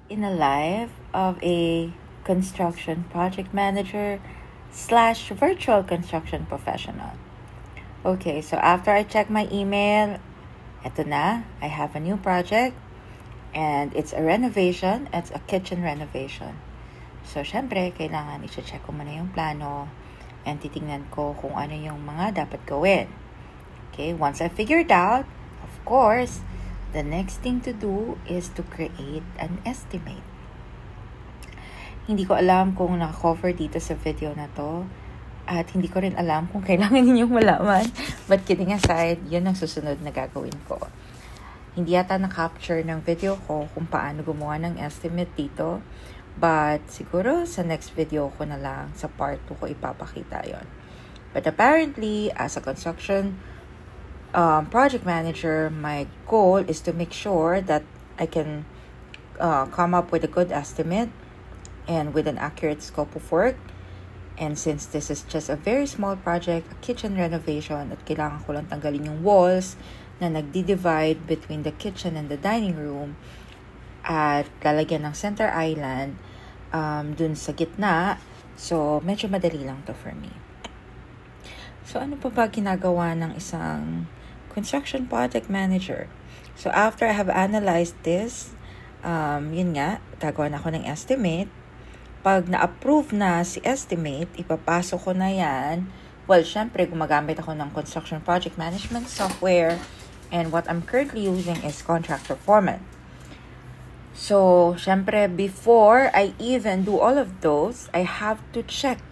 in a life of a construction project manager slash virtual construction professional. Okay, so after I check my email, eto na, I have a new project and it's a renovation. It's a kitchen renovation. So, syempre, kailangan i-check ko muna yung plano and titingnan ko kung ano yung mga dapat gawin. Okay, once I figured out, of course, the next thing to do is to create an estimate. Hindi ko alam kung naka-cover dito sa video na to. At hindi ko rin alam kung kailangan ninyong malaman. But kidding aside, yun ang susunod na gagawin ko. Hindi yata na-capture ng video ko kung paano gumawa ng estimate dito. But siguro sa next video ko na lang, sa part 2 ko ipapakita yon. But apparently, as a construction project manager, my goal is to make sure that I can come up with a good estimate and with an accurate scope of work. And since this is just a very small project, a kitchen renovation, at kailangan ko lang tanggalin yung walls na nagdi-divide between the kitchen and the dining room, at lalagyan ng center island dun sa gitna. So, medyo madali lang to for me. So, ano pa ba ginagawa ng isang construction project manager? So, after I have analyzed this, yun nga, gagawa na ako ng estimate. Pag na-approve na si estimate, ipapasok ko na yan. Well, syempre, gumagamit ako ng construction project management software. And what I'm currently using is Contractor Foreman. So, syempre, before I even do all of those, I have to check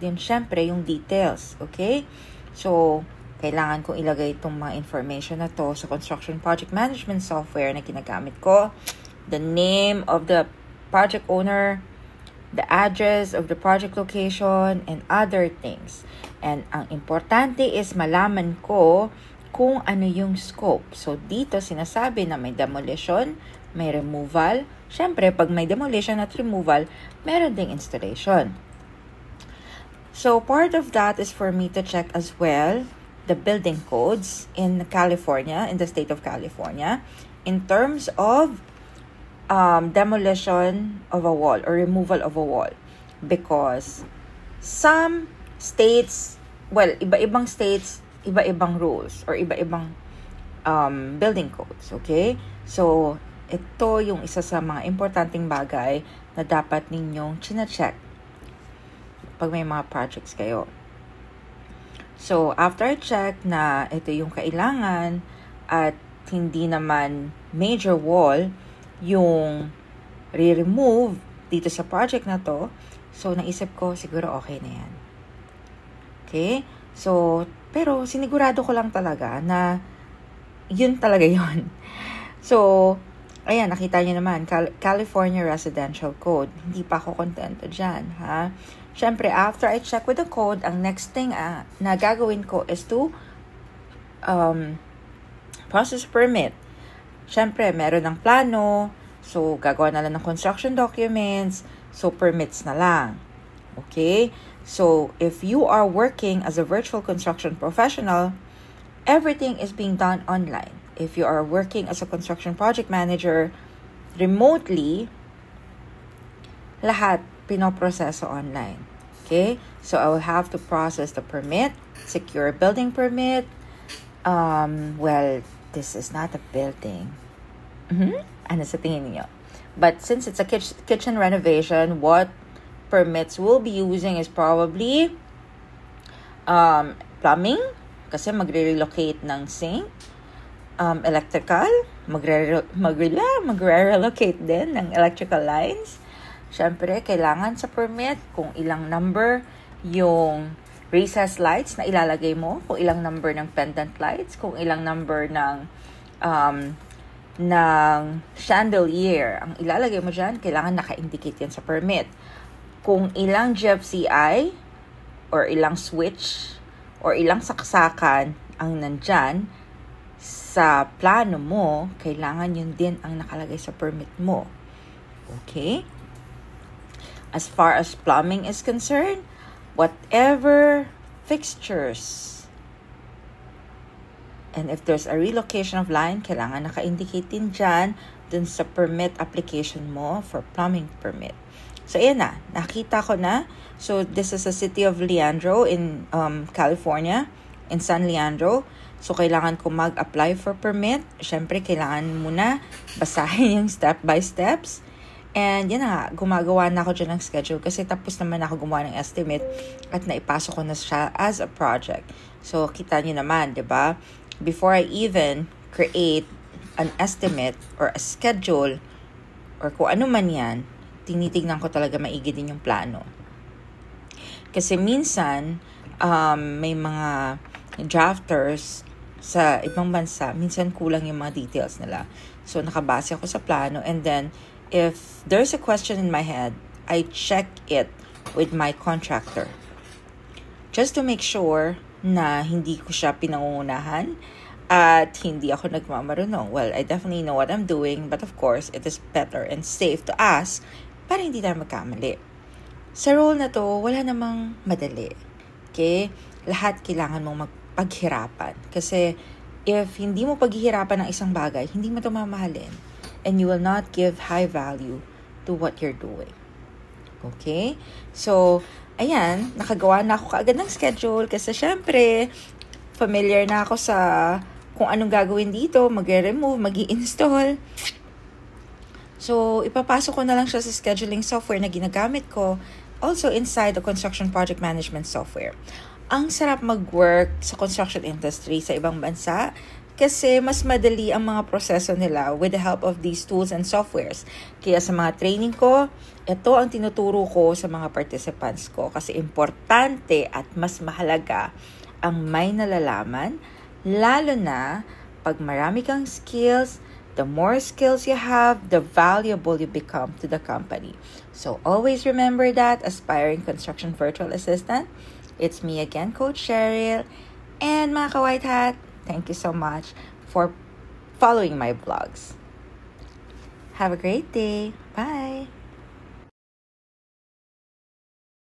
din syempre yung details. Okay? So, kailangan kong ilagay itong mga information na to sa construction project management software na ginagamit ko. The name of the project owner, the address of the project location, and other things. And ang importante is malaman ko kung ano yung scope. So, dito sinasabi na may demolition, may removal. Siyempre, pag may demolition at removal, meron ding installation. So, part of that is for me to check as well the building codes in California, in the state of California, in terms of demolition of a wall or removal of a wall. Because some states, well, iba-ibang states, iba-ibang rules or iba-ibang building codes, okay? So, ito yung isa sa mga importanteng bagay na dapat ninyong chine-check pag may mga projects kayo. So, after I check na ito yung kailangan at hindi naman major wall yung re-remove dito sa project na to, so naisip ko siguro okay na yan. Okay? So, pero sinigurado ko lang talaga na yun talaga yun. So, ayan, nakita niyo naman, California Residential Code. Hindi pa ako kontento dyan, ha? Siyempre, after I check with the code, ang next thing na gagawin ko is to process permit. Siyempre, meron ng plano, so gagawa na lang ng construction documents, so permits na lang. Okay? So, if you are working as a virtual construction professional, everything is being done online. If you are working as a construction project manager remotely, lahat pinoproseso online. Okay? So, I will have to process the permit, secure building permit. Well, this is not a building. Ano sa tingin niyo? But since it's a kitchen renovation, what permits we'll be using is probably plumbing, kasi magre-relocate ng sink. Electrical, magre-relocate din ng electrical lines. Siyempre, kailangan sa permit kung ilang number yung recessed lights na ilalagay mo, kung ilang number ng pendant lights, kung ilang number ng chandelier ang ilalagay mo dyan, kailangan naka-indicate yan sa permit. Kung ilang GFCI or ilang switch or ilang saksakan ang nandyan sa plano mo, kailangan yun din ang nakalagay sa permit mo. Okay? As far as plumbing is concerned, whatever fixtures and if there's a relocation of line, kailangan naka-indicate din dyan dun sa permit application mo for plumbing permit. So, ayan na. Nakita ko na. So, this is the city of Leandro in California, in San Leandro. So, kailangan ko mag-apply for permit. Siyempre, kailangan muna basahin yung step by steps. And yan na, gumagawa na ako dyan ng schedule kasi tapos naman ako gumawa ng estimate at naipasok ko na siya as a project. So, kita nyo naman, di ba? Before I even create an estimate or a schedule or kung ano man yan, tinitignan ko talaga maigi din yung plano. Kasi minsan, may mga drafters sa ibang bansa, minsan kulang yung mga details nila. So, nakabase ako sa plano and then, if there's a question in my head, I check it with my contractor. Just to make sure na hindi ko siya pinangungunahan at hindi ako nagmamarunong. Well, I definitely know what I'm doing, but of course, it is better and safe to ask para hindi tayo magkamali. Sa role na to, wala namang madali. Okay? Lahat kailangan mong magpaghirapan. Kasi if hindi mo paghihirapan ng isang bagay, hindi mo ito mamahalin. And you will not give high value to what you're doing. Okay? So, ayan, nakagawa na ako kaagad ng schedule kasi syempre, familiar na ako sa kung anong gagawin dito, mag-remove, mag-i-install. So, ipapasok ko na lang siya sa scheduling software na ginagamit ko, also inside the construction project management software. Ang sarap mag-work sa construction industry sa ibang bansa kasi mas madali ang mga proseso nila with the help of these tools and softwares. Kaya sa mga training ko, ito ang tinuturo ko sa mga participants ko kasi importante at mas mahalaga ang may nalalaman, lalo na pag marami kang skills, the more skills you have, the valuable you become to the company. So always remember that, aspiring construction virtual assistant. It's me again, Coach Cheryl, and mga ka-white hat. Thank you so much for following my vlogs. Have a great day. Bye.